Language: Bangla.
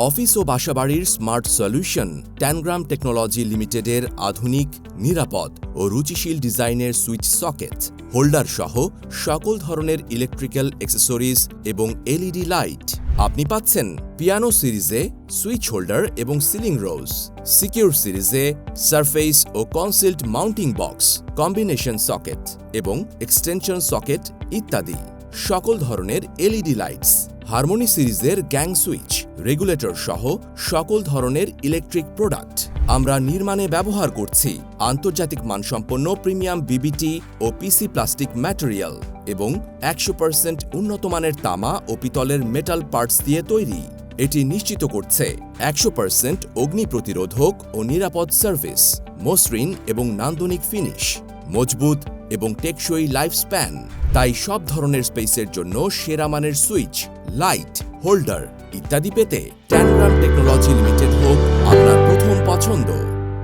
অফিস ও বাসাবাড়ির স্মার্ট সলিউশন ট্যানগ্রাম টেকনোলজি লিমিটেডের আধুনিক, নিরাপদ ও রুচিশীল ডিজাইনের সুইচ সকেট, হোল্ডার সহ সকল ধরনের ইলেকট্রিক্যাল অ্যাক্সেসরিজ এবং এলইডি লাইট। আপনি পাচ্ছেন পিয়ানো সিরিজে সুইচ হোল্ডার এবং সিলিং রোজ, সিকিউর সিরিজে সারফেস ও concealed mounting box, combination socket এবং এক্সটেনশন সকেট ইত্যাদি। সকল ধরনের এলইডি লাইটস, হারমোনি সিরিজের গ্যাং সুইচ, রেগুলেটর সহ সকল ধরনের ইলেকট্রিক প্রোডাক্ট। আমরা নির্মাণে ব্যবহার করছি আন্তর্জাতিক মানসম্পন্ন প্রিমিয়াম বিবিটি ও পিসি প্লাস্টিক ম্যাটেরিয়াল এবং 100% উন্নত মানের তামা ও পিতলের মেটাল পার্টস দিয়ে তৈরি। এটি নিশ্চিত করছে 100% অগ্নি প্রতিরোধক ও নিরাপদ সার্ভিস, মসৃণ এবং নান্দনিক ফিনিশ, মজবুত এবং টেকসই লাইফ স্প্যান। তাই সব ধরনের স্পেসের জন্য সেরা মানের সুইচ, লাইট, হোল্ডার ইত্যাদি পেতে ট্যানগ্রাম টেকনোলজি লিমিটেড